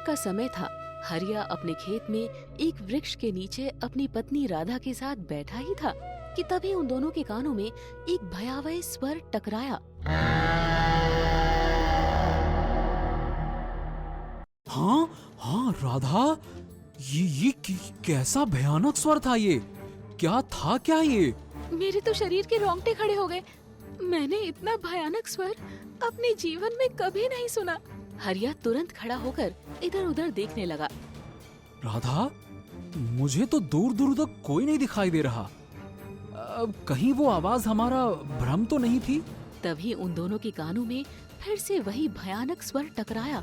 का समय था। हरिया अपने खेत में एक वृक्ष के नीचे अपनी पत्नी राधा के साथ बैठा ही था कि तभी उन दोनों के कानों में एक भयावह स्वर टकराया। हाँ हाँ राधा, ये कैसा भयानक स्वर था ये? क्या था क्या ये? मेरे तो शरीर के रोंगटे खड़े हो गए। मैंने इतना भयानक स्वर अपने जीवन में कभी नहीं सुना। हरिया तुरंत खड़ा होकर इधर उधर देखने लगा। राधा, मुझे तो दूर दूर तक कोई नहीं दिखाई दे रहा। कहीं वो आवाज हमारा भ्रम तो नहीं थी? तभी उन दोनों के कानों में फिर से वही भयानक स्वर टकराया।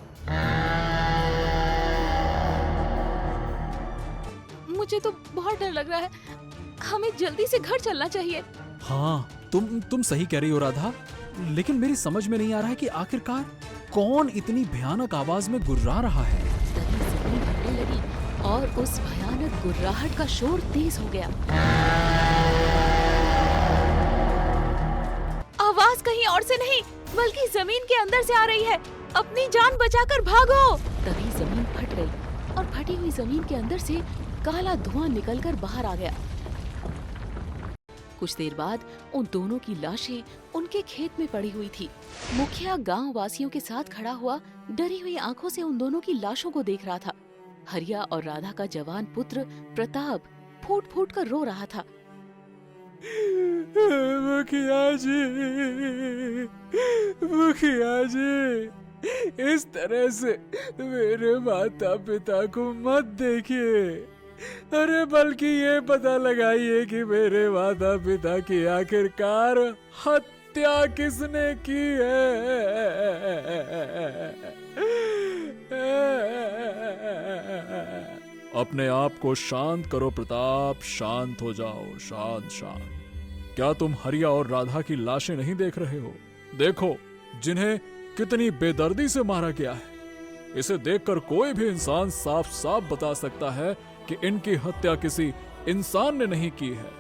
मुझे तो बहुत डर लग रहा है, हमें जल्दी से घर चलना चाहिए। हाँ, तुम सही कह रही हो राधा, लेकिन मेरी समझ में नहीं आ रहा है कि आखिरकार कौन इतनी भयानक आवाज में गुर्रा रहा है। तभी जमीन हिलने लगी और उस भयानक गुर्राहट का शोर तेज हो गया। आवाज कहीं और से नहीं बल्कि जमीन के अंदर से आ रही है। अपनी जान बचाकर भागो। तभी जमीन फट गई और फटी हुई जमीन के अंदर से काला धुआं निकलकर बाहर आ गया। कुछ देर बाद उन दोनों की लाशें उनके खेत में पड़ी हुई थी। मुखिया गांव वासियों के साथ खड़ा हुआ डरी हुई आंखों से उन दोनों की लाशों को देख रहा था। हरिया और राधा का जवान पुत्र प्रताप फूट फूट कर रो रहा था। मुखिया जी, इस तरह से मेरे माता पिता को मत देखिए। अरे बल्कि ये पता लगाइए कि मेरे माता पिता की आखिरकार हत्या किसने की है। अपने आप को शांत करो प्रताप, शांत हो जाओ, शांत। क्या तुम हरिया और राधा की लाशें नहीं देख रहे हो? देखो जिन्हें कितनी बेदर्दी से मारा गया है। इसे देखकर कोई भी इंसान साफ साफ बता सकता है कि इनकी हत्या किसी इंसान ने नहीं की है।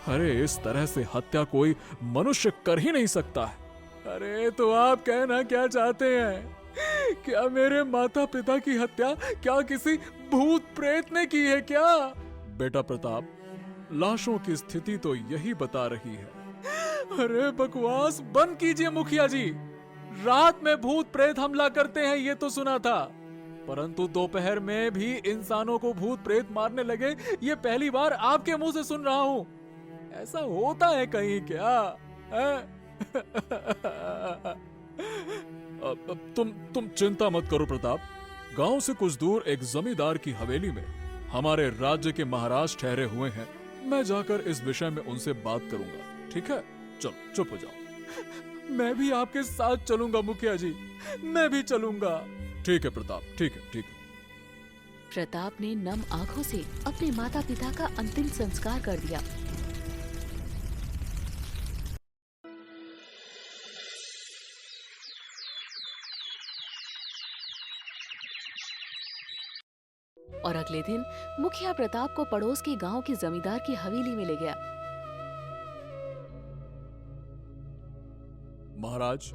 अरे इस तरह से हत्या कोई मनुष्य कर ही नहीं सकता है। अरे तो आप कहना क्या चाहते हैं? क्या मेरे माता पिता की हत्या क्या किसी भूत प्रेत ने की है क्या? बेटा प्रताप, लाशों की स्थिति तो यही बता रही है। अरे बकवास बंद कीजिए मुखिया जी। रात में भूत प्रेत हमला करते हैं ये तो सुना था, परंतु दोपहर में भी इंसानों को भूत प्रेत मारने लगे ये पहली बार आपके मुंह से सुन रहा हूँ। ऐसा होता है कहीं क्या? तुम चिंता मत करो प्रताप। गांव से कुछ दूर एक जमींदार की हवेली में हमारे राज्य के महाराज ठहरे हुए हैं। मैं जाकर इस विषय में उनसे बात करूंगा। ठीक है, चलो चुप हो जाओ। मैं भी आपके साथ चलूंगा मुखिया जी, मैं भी चलूंगा। ठीक है प्रताप, ठीक है। प्रताप ने नम आंखों से अपने माता पिता का अंतिम संस्कार कर दिया। और अगले दिन मुखिया प्रताप को पड़ोस के गांव के जमींदार की हवेली में ले गया। महाराज,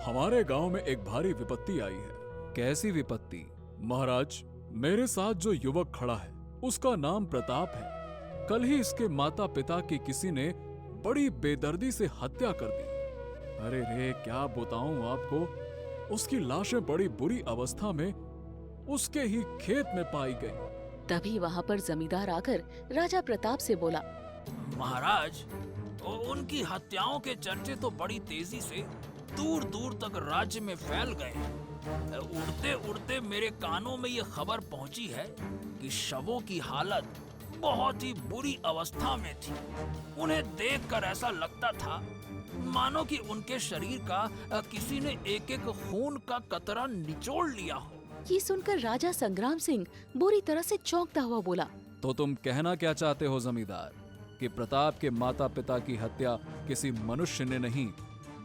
हमारे गांव में एक भारी विपत्ति आई है। कैसी विपत्ति? महाराज, मेरे साथ जो युवक खड़ा है उसका नाम प्रताप है। कल ही इसके माता पिता की किसी ने बड़ी बेदर्दी से हत्या कर दी। अरे रे, क्या बताऊं आपको, उसकी लाशें बड़ी बुरी अवस्था में उसके ही खेत में पाई गई। तभी वहां पर जमींदार आकर राजा प्रताप से बोला, महाराज, उनकी हत्याओं के चर्चे तो बड़ी तेजी से दूर दूर तक राज्य में फैल गए। उड़ते उड़ते मेरे कानों में ये खबर पहुंची है कि शवों की हालत बहुत ही बुरी अवस्था में थी। उन्हें देखकर ऐसा लगता था मानो कि उनके शरीर का किसी ने एक एक खून का कतरा निचोड़ लिया हो। ये सुनकर राजा संग्राम सिंह बुरी तरह से चौंकता हुआ बोला, तो तुम कहना क्या चाहते हो जमींदार, कि प्रताप के माता पिता की हत्या किसी मनुष्य ने नहीं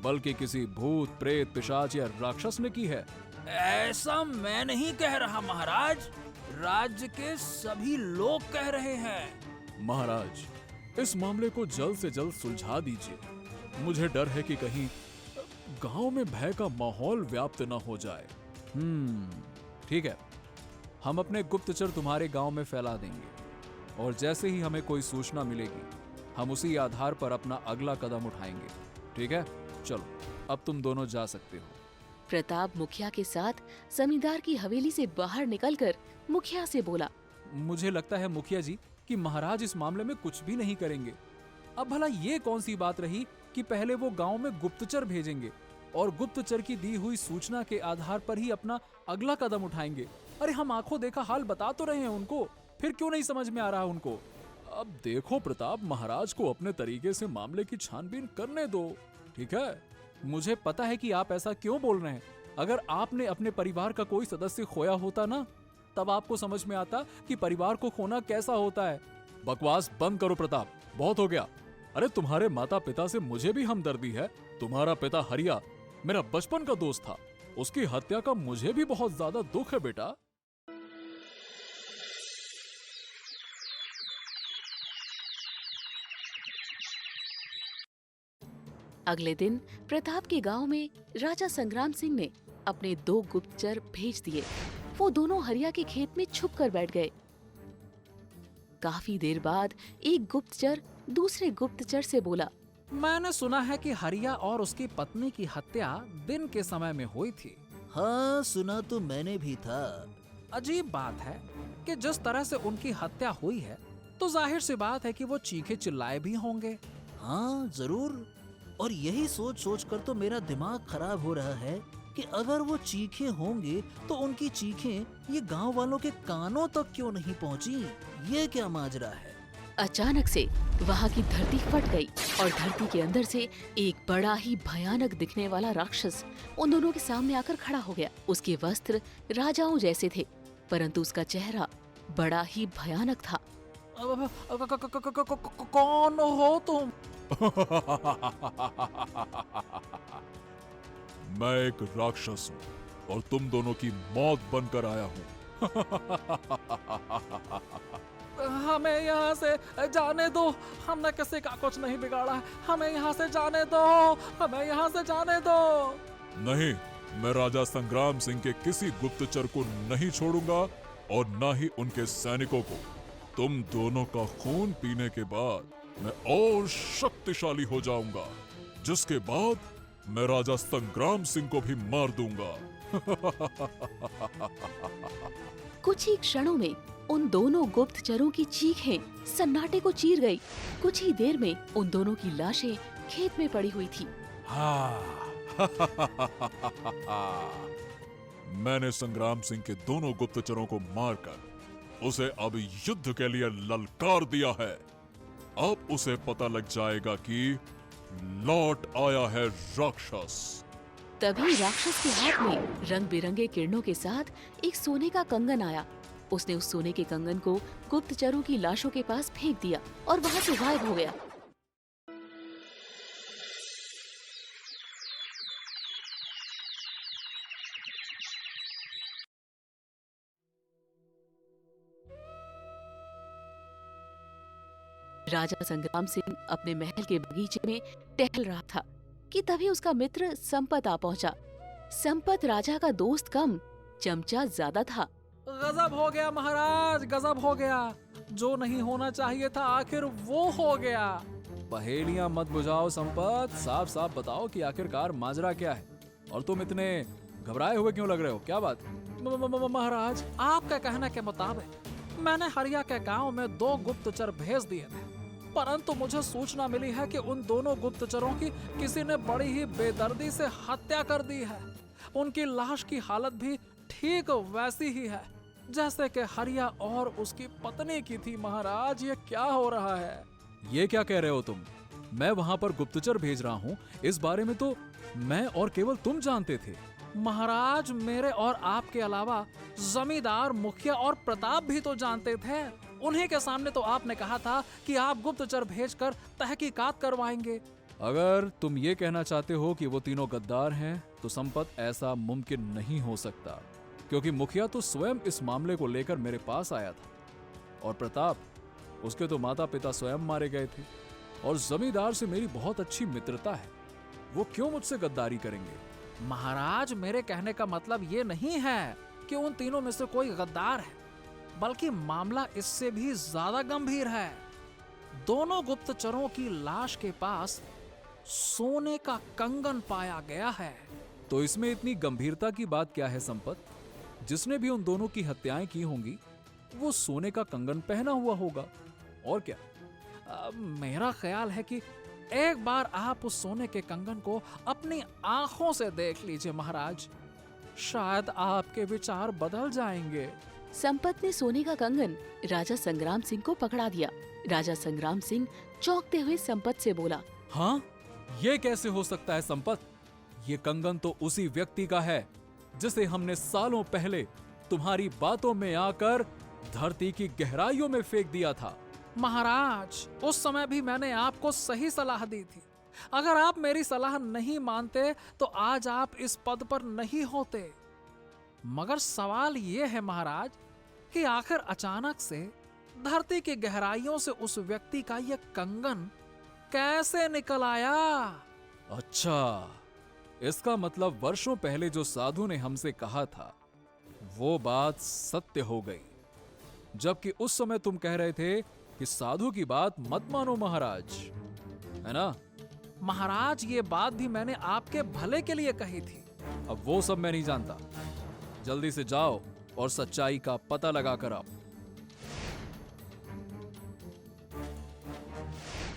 बल्कि किसी भूत प्रेत पिशाच या राक्षस ने की है? ऐसा मैं नहीं कह रहा महाराज, राज्य के सभी लोग कह रहे हैं। महाराज, इस मामले को जल्द से जल्द सुलझा दीजिए। मुझे डर है कि कहीं गांव में भय का माहौल व्याप्त न हो जाए। ठीक है, हम अपने गुप्तचर तुम्हारे गांव में फैला देंगे और जैसे ही हमें कोई सूचना मिलेगी हम उसी आधार पर अपना अगला कदम उठाएंगे। ठीक है, चलो अब तुम दोनों जा सकते हो। प्रताप मुखिया के साथ जमींदार की हवेली से बाहर निकलकर मुखिया से बोला, मुझे लगता है मुखिया जी कि महाराज इस मामले में कुछ भी नहीं करेंगे। अब भला ये कौन सी बात रही कि पहले वो गांव में गुप्तचर भेजेंगे और गुप्तचर की दी हुई सूचना के आधार पर ही अपना अगला कदम उठाएंगे। अरे हम आंखों देखा हाल बता तो रहे हैं उनको, फिर क्यों नहीं समझ में आ रहा उनको? अब देखो प्रताप, महाराज को अपने तरीके से मामले की छानबीन करने दो। ठीक है, मुझे पता है कि आप ऐसा क्यों बोल रहे हैं। अगर आपने अपने परिवार का कोई सदस्य खोया होता ना, तब आपको समझ में आता कि परिवार को खोना कैसा होता है। बकवास बंद करो प्रताप, बहुत हो गया। अरे तुम्हारे माता पिता से मुझे भी हमदर्दी है। तुम्हारा पिता हरिया मेरा बचपन का दोस्त था, उसकी हत्या का मुझे भी बहुत ज्यादा दुख है बेटा। अगले दिन प्रताप के गांव में राजा संग्राम सिंह ने अपने 2 गुप्तचर भेज दिए। वो दोनों हरिया के खेत में छुप कर बैठ गए। काफी देर बाद एक गुप्तचर दूसरे गुप्तचर से बोला, मैंने सुना है कि हरिया और उसकी पत्नी की हत्या दिन के समय में हुई थी। हाँ, सुना तो मैंने भी था। अजीब बात है कि जिस तरह से उनकी हत्या हुई है तो जाहिर सी बात है कि वो चीखे चिल्लाए भी होंगे। हाँ जरूर, और यही सोच सोच कर तो मेरा दिमाग खराब हो रहा है कि अगर वो चीखें होंगे तो उनकी चीखें ये गांव वालों के कानों तक क्यों नहीं पहुंची। ये क्या माजरा है? अचानक से वहाँ की धरती फट गई और धरती के अंदर से एक बड़ा ही भयानक दिखने वाला राक्षस उन दोनों के सामने आकर खड़ा हो गया। उसके वस्त्र राजाओं जैसे थे, परंतु उसका चेहरा बड़ा ही भयानक था। कौन हो तुम? मैं एक राक्षस हूँ और तुम दोनों की मौत बनकर आया हूँ। हमें यहाँ से जाने दो, हमने किसी का कुछ नहीं बिगाड़ा। हमें यहाँ से जाने दो, हमें यहाँ से जाने दो। नहीं, मैं राजा संग्राम सिंह के किसी गुप्तचर को नहीं छोड़ूंगा और न ही उनके सैनिकों को। तुम दोनों का खून पीने के बाद मैं और शक्तिशाली हो जाऊंगा, जिसके बाद मैं राजा संग्राम सिंह को भी मार दूंगा। कुछ ही क्षणों में उन दोनों गुप्तचरों की चीखें सन्नाटे को चीर गई। कुछ ही देर में उन दोनों की लाशें खेत में पड़ी हुई थी। मैंने संग्राम सिंह के दोनों गुप्तचरों को मारकर उसे अब युद्ध के लिए ललकार दिया है। अब उसे पता लग जाएगा कि लौट आया है राक्षस। तभी राक्षस के हाथ में रंग बिरंगे किरणों के साथ एक सोने का कंगन आया। उसने उस सोने के कंगन को गुप्तचरों की लाशों के पास फेंक दिया और वहां से गायब हो गया। राजा संग्राम सिंह अपने महल के बगीचे में टहल रहा था कि तभी उसका मित्र संपत आ पहुंचा। संपत राजा का दोस्त कम, चमचा ज्यादा था। गजब हो गया महाराज, गजब हो गया। जो नहीं होना चाहिए था आखिर वो हो गया। पहेलियां मत बुझाओ संपत, साफ साफ बताओ कि आखिरकार माजरा क्या है और तुम इतने घबराए हुए क्यों लग रहे हो? क्या बात? महाराज, आपके कहने के मुताबिक मैंने हरिया के गांव में 2 गुप्तचर भेज दिए थे, परंतु मुझे सूचना मिली है कि उन दोनों गुप्तचरों की किसी ने बड़ी ही बेदर्दी से हत्या कर दी है। उनकी लाश की हालत भी ठीक वैसी ही है जैसे कि हरिया और उसकी पत्नी की थी। महाराज, ये क्या हो रहा है? ये क्या कह रहे हो तुम? मैं वहां पर गुप्तचर भेज रहा हूँ, इस बारे में तो मैं और केवल तुम जानते थे। महाराज, मेरे और आपके अलावा जमींदार, मुखिया और प्रताप भी तो जानते थे। उन्हीं के सामने तो आपने कहा था कि आप गुप्तचर भेजकर तहकीकात करवाएंगे। अगर तुम ये कहना चाहते हो कि वो तीनों गद्दार हैं, तो संपत ऐसा मुमकिन नहीं हो सकता, क्योंकि मुखिया तो स्वयं इस मामले को लेकर मेरे पास आया था और प्रताप, उसके तो माता पिता स्वयं मारे गए थे और जमींदार से मेरी बहुत अच्छी मित्रता है। वो क्यों मुझसे गद्दारी करेंगे? महाराज, मेरे कहने का मतलब ये नहीं है कि उन तीनों में से कोई गद्दार है, बल्कि मामला इससे भी ज्यादा गंभीर है। दोनों गुप्तचरों की लाश के पास सोने का कंगन पाया गया है। तो इसमें इतनी गंभीरता की बात क्या है संपत? जिसने भी उन दोनों की हत्याएं की होंगी वो सोने का कंगन पहना हुआ होगा, और क्या? मेरा ख्याल है कि एक बार आप उस सोने के कंगन को अपनी आंखों से देख लीजिए महाराज, शायद आपके विचार बदल जाएंगे। संपत ने सोने का कंगन राजा संग्राम सिंह को पकड़ा दिया। राजा संग्राम सिंह चौंकते हुए संपत से बोला, हाँ, ये कैसे हो सकता है संपत? ये कंगन तो उसी व्यक्ति का है जिसे हमने सालों पहले तुम्हारी बातों में आकर धरती की गहराइयों में फेंक दिया था। महाराज, उस समय भी मैंने आपको सही सलाह दी थी। अगर आप मेरी सलाह नहीं मानते तो आज आप इस पद पर नहीं होते। मगर सवाल ये है महाराज कि आखिर अचानक से धरती की गहराइयों से उस व्यक्ति का यह कंगन कैसे निकल आया? अच्छा, इसका मतलब वर्षों पहले जो साधु ने हमसे कहा था वो बात सत्य हो गई, जबकि उस समय तुम कह रहे थे कि साधु की बात मत मानो महाराज, है ना? महाराज, ये बात भी मैंने आपके भले के लिए कही थी। अब वो सब मैं नहीं जानता, जल्दी से जाओ और सच्चाई का पता लगा कर आओ।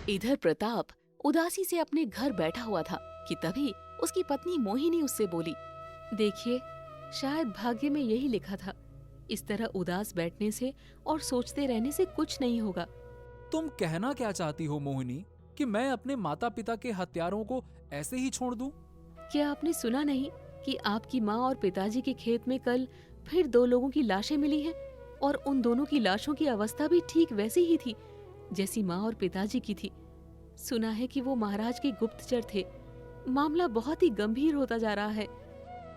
इधर प्रताप उदासी से अपने घर बैठा हुआ था कि तभी उसकी पत्नी मोहिनी उससे बोली, देखिए, शायद भाग्य में यही लिखा था। इस तरह उदास बैठने से और सोचते रहने से कुछ नहीं होगा। तुम कहना क्या चाहती हो मोहिनी, कि मैं अपने माता पिता के हत्यारों को ऐसे ही छोड़ दूं? क्या आपने सुना नहीं कि आपकी माँ और पिताजी के खेत में कल फिर 2 लोगों की लाशें मिली हैं, और उन दोनों की लाशों की अवस्था भी ठीक वैसी ही थी जैसी माँ और पिताजी की थी। सुना है कि वो महाराज के गुप्तचर थे। मामला बहुत ही गंभीर होता जा रहा है।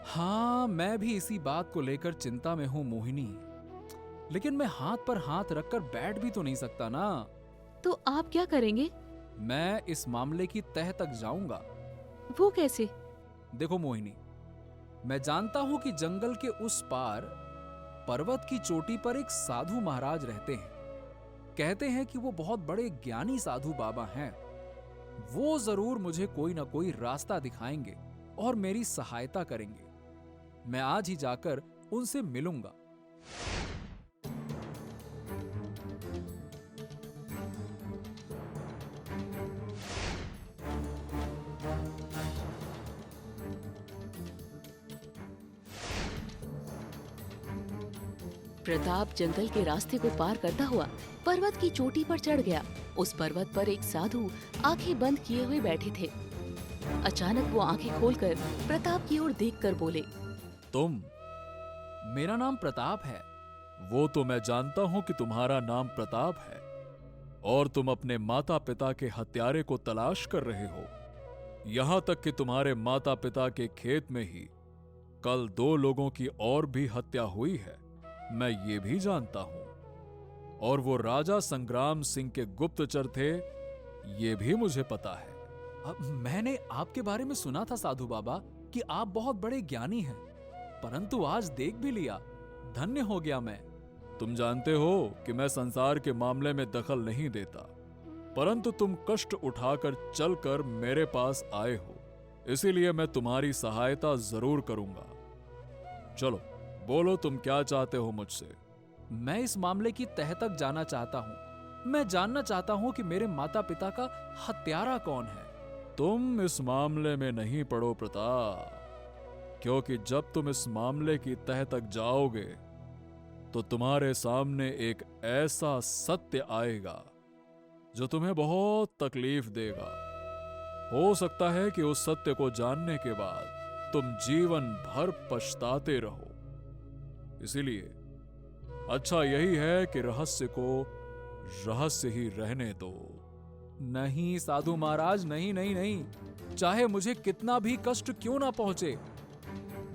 हाँ, मैं भी इसी बात को लेकर चिंता में हूँ मोहिनी, लेकिन मैं हाथ पर हाथ रखकर बैठ भी तो नहीं सकता ना। तो आप क्या करेंगे? मैं इस मामले की तह तक जाऊंगा। वो कैसे? देखो मोहिनी, मैं जानता हूं कि जंगल के उस पार पर्वत की चोटी पर एक साधु महाराज रहते हैं। कहते हैं कि वो बहुत बड़े ज्ञानी साधु बाबा हैं। वो जरूर मुझे कोई ना कोई रास्ता दिखाएंगे और मेरी सहायता करेंगे। मैं आज ही जाकर उनसे मिलूंगा। प्रताप जंगल के रास्ते को पार करता हुआ पर्वत की चोटी पर चढ़ गया। उस पर्वत पर एक साधु आंखें बंद किए हुए बैठे थे। अचानक वो आंखें खोलकर प्रताप की ओर देखकर बोले, तुम? मेरा नाम प्रताप है। वो तो मैं जानता हूं कि तुम्हारा नाम प्रताप है, और तुम अपने माता पिता के हत्यारे को तलाश कर रहे हो। यहां तक कि तुम्हारे माता पिता के खेत में ही कल 2 लोगों की और भी हत्या हुई है, मैं ये भी जानता हूं। और वो राजा संग्राम सिंह के गुप्तचर थे, ये भी मुझे पता है। अब मैंने आपके बारे में सुना था साधु बाबा कि आप बहुत बड़े ज्ञानी हैं, परंतु आज देख भी लिया, धन्य हो गया मैं। तुम जानते हो कि मैं संसार के मामले में दखल नहीं देता, परंतु तुम कष्ट उठाकर चलकर मेरे पास आए हो, इसीलिए मैं तुम्हारी सहायता जरूर करूंगा। चलो बोलो, तुम क्या चाहते हो मुझसे? मैं इस मामले की तह तक जाना चाहता हूँ। मैं जानना चाहता हूँ कि मेरे माता पिता का हत्यारा कौन है। तुम इस मामले में नहीं पड़ो प्रताप, क्योंकि जब तुम इस मामले की तह तक जाओगे तो तुम्हारे सामने एक ऐसा सत्य आएगा जो तुम्हें बहुत तकलीफ देगा। हो सकता है कि उस सत्य को जानने के बाद तुम जीवन भर पछताते रहो। इसीलिए अच्छा यही है कि रहस्य को रहस्य ही रहने दो। नहीं साधु महाराज, नहीं नहीं नहीं, चाहे मुझे कितना भी कष्ट क्यों ना पहुंचे,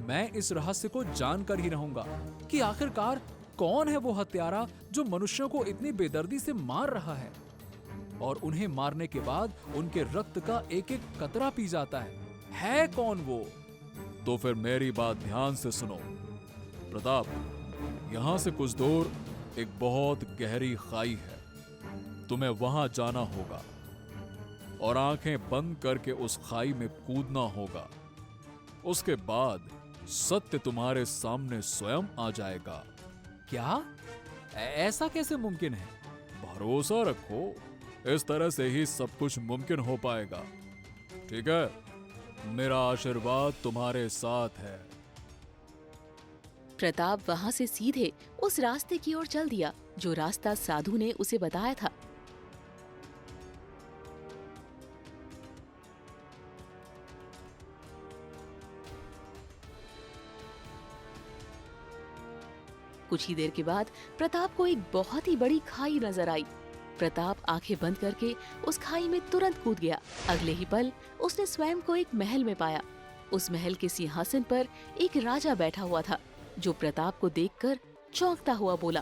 मैं इस रहस्य को जानकर ही रहूंगा कि आखिरकार कौन है वो हत्यारा जो मनुष्यों को इतनी बेदर्दी से मार रहा है और उन्हें मारने के बाद उनके रक्त का एक एक कतरा पी जाता है कौन वो? तो फिर मेरी बात ध्यान से सुनो। प्रताप, यहां से कुछ दूर एक बहुत गहरी खाई है। तुम्हें वहां जाना होगा और आंखें बंद करके उस खाई में कूदना होगा। उसके बाद सत्य तुम्हारे सामने स्वयं आ जाएगा। क्या? ऐसा कैसे मुमकिन है? भरोसा रखो, इस तरह से ही सब कुछ मुमकिन हो पाएगा। ठीक है, मेरा आशीर्वाद तुम्हारे साथ है। प्रताप वहां से सीधे उस रास्ते की ओर चल दिया जो रास्ता साधु ने उसे बताया था। कुछ ही देर के बाद प्रताप को एक बहुत ही बड़ी खाई नजर आई। प्रताप आंखें बंद करके उस खाई में तुरंत कूद गया। अगले ही पल उसने स्वयं को एक महल में पाया। उस महल के सिंहासन पर एक राजा बैठा हुआ था, जो प्रताप को देखकर चौंकता हुआ बोला,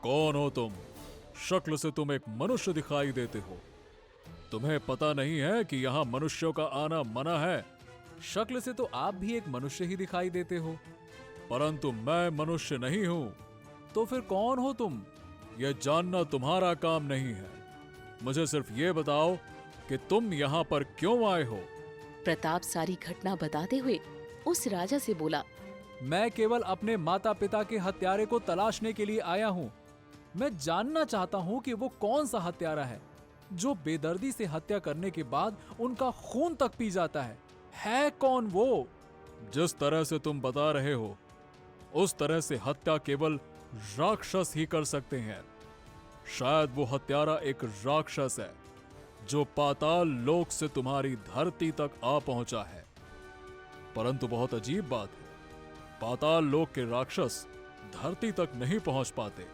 कौन हो तुम? शक्ल से तुम एक मनुष्य दिखाई देते हो। तुम्हें पता नहीं है कि यहाँ मनुष्यों का आना मना है? शक्ल से तो आप भी एक मनुष्य ही दिखाई देते हो। परंतु मैं मनुष्य नहीं हूँ। तो फिर कौन हो तुम? यह जानना तुम्हारा काम नहीं है। मुझे सिर्फ ये बताओ कि तुम यहाँ पर क्यों आए हो? प्रताप सारी घटना बताते हुए उस राजा से बोला, मैं केवल अपने माता पिता के हत्यारे को तलाशने के लिए आया हूँ। मैं जानना चाहता हूँ कि वो कौन सा हत्यारा है जो बेदर्दी से हत्या करने के बाद उनका खून तक पी जाता है कौन वो? जिस तरह से तुम बता रहे हो, उस तरह से हत्या केवल राक्षस ही कर सकते हैं। शायद वो हत्यारा एक राक्षस है जो पाताल लोक से तुम्हारी धरती तक आ पहुंचा है। परंतु बहुत अजीब बात है, पाताल लोक के राक्षस धरती तक नहीं पहुंच पाते।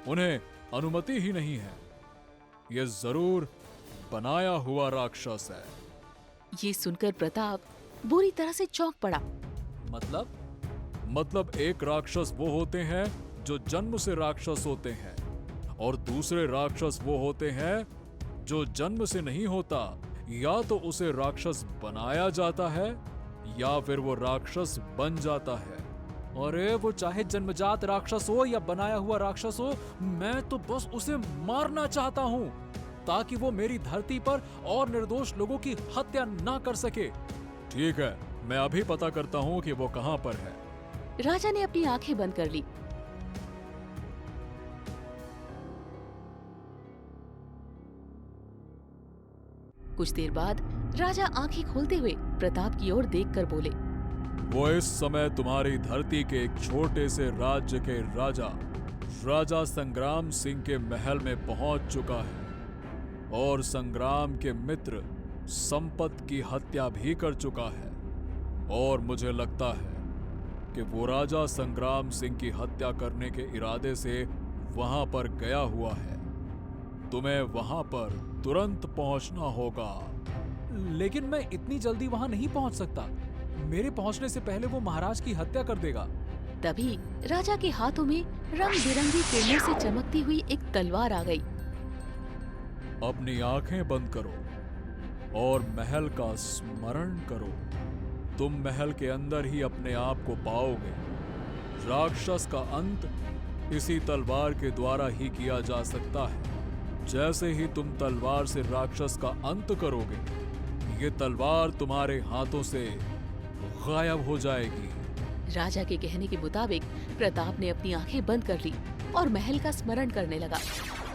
उन्हें अनुमति ही नहीं है। यह जरूर बनाया हुआ राक्षस है। ये सुनकर प्रताप बुरी तरह से चौंक पड़ा। मतलब एक राक्षस वो होते हैं जो जन्म से राक्षस होते हैं, और दूसरे राक्षस वो होते हैं जो जन्म से नहीं होता। या तो उसे राक्षस बनाया जाता है या फिर वो राक्षस बन जाता है। अरे वो चाहे जन्मजात राक्षस हो या बनाया हुआ राक्षस हो, मैं तो बस उसे मारना चाहता हूँ ताकि वो मेरी धरती पर और निर्दोष लोगों की हत्या ना कर सके। ठीक है, मैं अभी पता करता हूँ कि वो कहाँ पर है। राजा ने अपनी आंखें बंद कर ली। कुछ देर बाद राजा आंखें खोलते हुए प्रताप की ओर देखकर बोले, वो इस समय तुम्हारी धरती के एक छोटे से राज्य के राजा संग्राम सिंह के महल में पहुंच चुका है और संग्राम के मित्र संपत की हत्या भी कर चुका है। और मुझे लगता है कि वो राजा संग्राम सिंह की हत्या करने के इरादे से वहां पर गया हुआ है। तुम्हें वहां पर तुरंत पहुंचना होगा। लेकिन मैं इतनी जल्दी वहां नहीं पहुंच सकता। मेरे पहुंचने से पहले वो महाराज की हत्या कर देगा। तभी राजा के हाथों में रंग बिरंगी किरणों से चमकती हुई एक तलवार आ गई। अपनी आंखें बंद करो और महल का स्मरण करो। तुम महल के अंदर ही अपने आप को पाओगे। राक्षस का अंत इसी तलवार के द्वारा ही किया जा सकता है। जैसे ही तुम तलवार से राक्षस का अंत करोगे, ये तलवार तुम्हारे हाथों से गायब हो जाएगी। राजा के कहने के मुताबिक प्रताप ने अपनी आंखें बंद कर ली और महल का स्मरण करने लगा।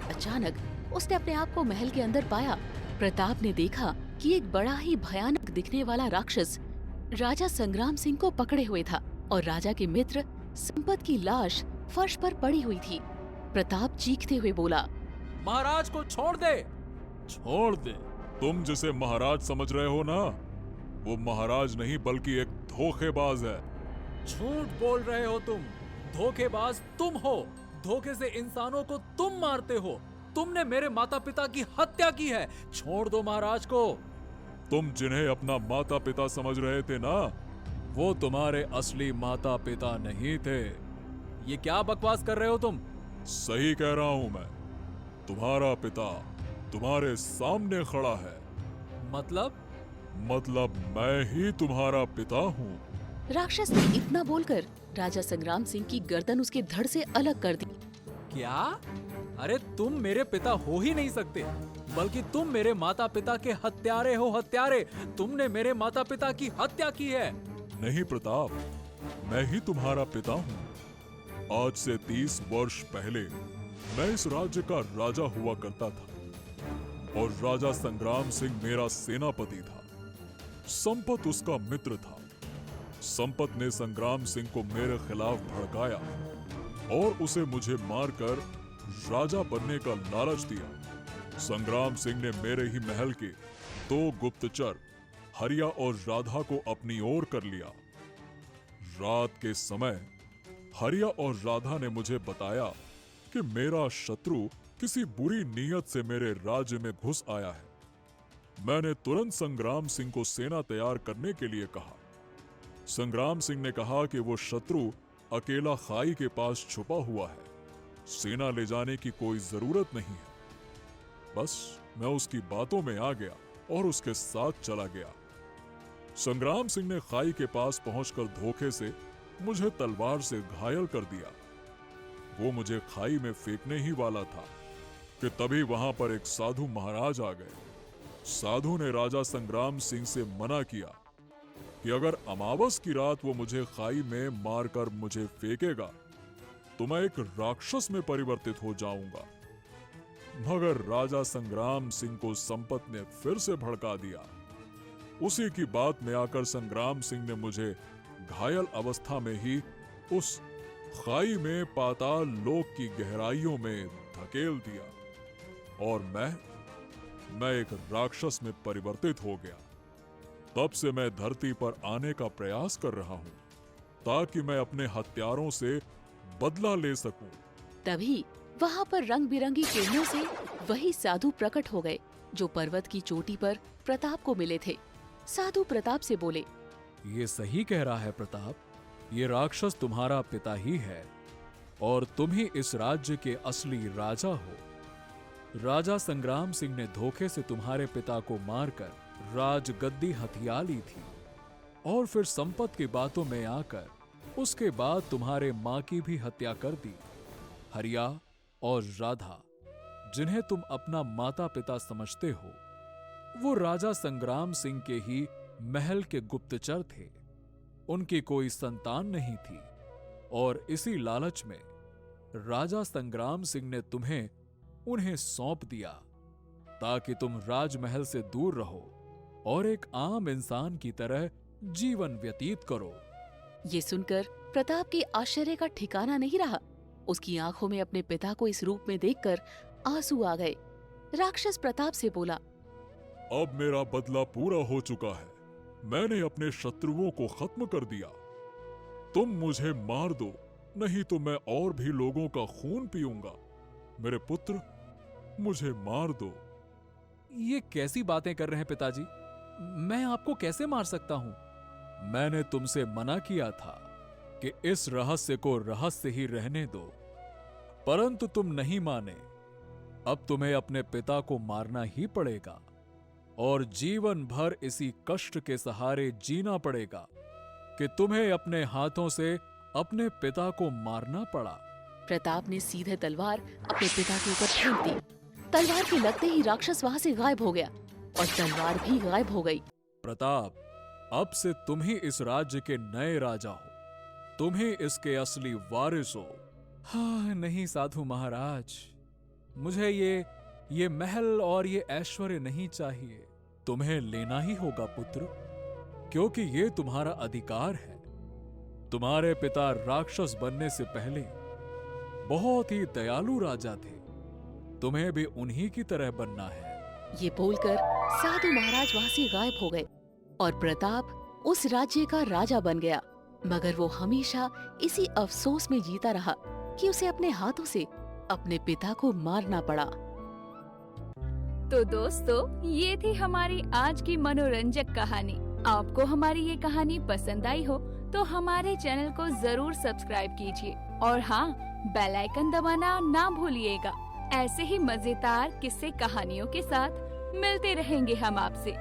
अचानक उसने अपने आप को महल के अंदर पाया। प्रताप ने देखा कि एक बड़ा ही भयानक दिखने वाला राक्षस राजा संग्राम सिंह को पकड़े हुए था और राजा के मित्र संपत की लाश फर्श पर पड़ी हुई थी। प्रताप चीखते हुए बोला, महाराज को छोड़ दे। छोड़ दे? तुम जिसे महाराज समझ रहे हो ना, वो महाराज नहीं बल्कि एक धोखेबाज है। झूठ बोल रहे हो तुम। धोखेबाज तुम हो। धोखे से इंसानों को तुम मारते हो। तुमने मेरे माता पिता की हत्या की है। छोड़ दो महाराज को। तुम जिन्हें अपना माता पिता समझ रहे थे ना, वो तुम्हारे असली माता पिता नहीं थे। ये क्या बकवास कर रहे हो तुम? सही कह रहा हूं मैं। तुम्हारा पिता तुम्हारे सामने खड़ा है। मतलब मैं ही तुम्हारा पिता हूँ। राक्षस ने इतना बोलकर राजा संग्राम सिंह की गर्दन उसके धड़ से अलग कर दी। क्या? अरे तुम मेरे पिता हो ही नहीं सकते, बल्कि तुम मेरे माता पिता के हत्यारे हो, हत्यारे। तुमने मेरे माता पिता की हत्या की है। नहीं प्रताप, मैं ही तुम्हारा पिता हूँ। आज से 30 वर्ष पहले मैं इस राज्य का राजा हुआ करता था और राजा संग्राम सिंह मेरा सेनापति था। संपत उसका मित्र था। संपत ने संग्राम सिंह को मेरे खिलाफ भड़काया और उसे मुझे मारकर राजा बनने का लालच दिया। संग्राम सिंह ने मेरे ही महल के 2 गुप्तचर हरिया और राधा को अपनी ओर कर लिया। रात के समय हरिया और राधा ने मुझे बताया कि मेरा शत्रु किसी बुरी नीयत से मेरे राज्य में घुस आया है। मैंने तुरंत संग्राम सिंह को सेना तैयार करने के लिए कहा। संग्राम सिंह ने कहा कि वो शत्रु अकेला खाई के पास छुपा हुआ है, सेना ले जाने की कोई जरूरत नहीं है। बस मैं उसकी बातों में आ गया और उसके साथ चला गया। संग्राम सिंह ने खाई के पास पहुंचकर धोखे से मुझे तलवार से घायल कर दिया। वो मुझे खाई में फेंकने ही वाला था कि तभी वहां पर एक साधु महाराज आ गए। साधु ने राजा संग्राम सिंह से मना किया कि अगर अमावस की रात वो मुझे खाई में मारकर मुझे फेंकेगा तो मैं एक राक्षस में परिवर्तित हो जाऊंगा। मगर राजा संग्राम सिंह को संपत ने फिर से भड़का दिया। उसी की बात में आकर संग्राम सिंह ने मुझे घायल अवस्था में ही उस खाई में पाताल लोक की गहराइयों में धकेल दिया और मैं एक राक्षस में परिवर्तित हो गया। तब से मैं धरती पर आने का प्रयास कर रहा हूं ताकि मैं अपने हत्यारों से बदला ले सकूं। तभी वहाँ पर रंग बिरंगी किरणों से वही साधु प्रकट हो गए जो पर्वत की चोटी पर प्रताप को मिले थे। साधु प्रताप से बोले, ये सही कह रहा है प्रताप, ये राक्षस तुम्हारा पिता ही है और तुम ही इस राज्य के असली राजा हो। राजा संग्राम सिंह ने धोखे से तुम्हारे पिता को मारकर राजगद्दी हथिया ली थी और फिर संपत की बातों में आकर उसके बाद तुम्हारे मां की भी हत्या कर दी। हरिया और राधा, जिन्हें तुम अपना माता पिता समझते हो, वो राजा संग्राम सिंह के ही महल के गुप्तचर थे। उनकी कोई संतान नहीं थी और इसी लालच में राजा संग्राम सिंह ने तुम्हें उन्हें सौंप दिया ताकि तुम राजमहल से दूर रहो और एक आम इंसान की तरह जीवन व्यतीत करो। ये सुनकर प्रताप के आश्चर्य का ठिकाना नहीं रहा। उसकी आंखों में अपने पिता को इस रूप में देखकर आंसू आ गए। राक्षस प्रताप से बोला, अब मेरा बदला पूरा हो चुका है। मैंने अपने शत्रुओं को खत्म कर दिया। तुम मुझे मार दो, नहीं तो मैं और भी लोगों का खून पीऊंगा। मेरे पुत्र, मुझे मार दो। ये कैसी बातें कर रहे हैं पिताजी? मैं आपको कैसे मार सकता हूं? मैंने तुमसे मना किया था कि इस रहस्य को रहस्य ही रहने दो, परंतु तुम नहीं माने। अब तुम्हें अपने पिता को मारना ही पड़ेगा और जीवन भर इसी कष्ट के सहारे जीना पड़ेगा कि तुम्हें अपने हाथों से अपने पिता को मारना पड़ा। प्रताप ने सीधे तलवार अपने पिता के ऊपर फेंक दी। तलवार के लगते ही राक्षस वहाँ से गायब हो गया और तलवार भी गायब हो गई। प्रताप, अब से तुम ही इस राज्य के नए राजा हो। तुम ही इसके असली वारिस हो। हाँ, नहीं साधु महाराज, मुझे ये महल और ये ऐश्वर्य नहीं चाहिए। तुम्हें लेना ही होगा पुत्र, क्योंकि ये तुम्हारा अधिकार है। तुम्हारे पिता राक्षस बनने से पहले बहुत ही दयालु राजा थे। तुम्हें भी उन्हीं की तरह बनना है। ये बोलकर साधु महाराज वहाँ से गायब हो गए और प्रताप उस राज्य का राजा बन गया। मगर वो हमेशा इसी अफसोस में जीता रहा कि उसे अपने हाथों से अपने पिता को मारना पड़ा। तो दोस्तों, ये थी हमारी आज की मनोरंजक कहानी। आपको हमारी ये कहानी पसंद आई हो तो हमारे चैनल को जरूर सब्सक्राइब कीजिए और हाँ, बेल आइकन दबाना ना भूलिएगा। ऐसे ही मजेदार किस्से कहानियों के साथ मिलते रहेंगे हम आपसे।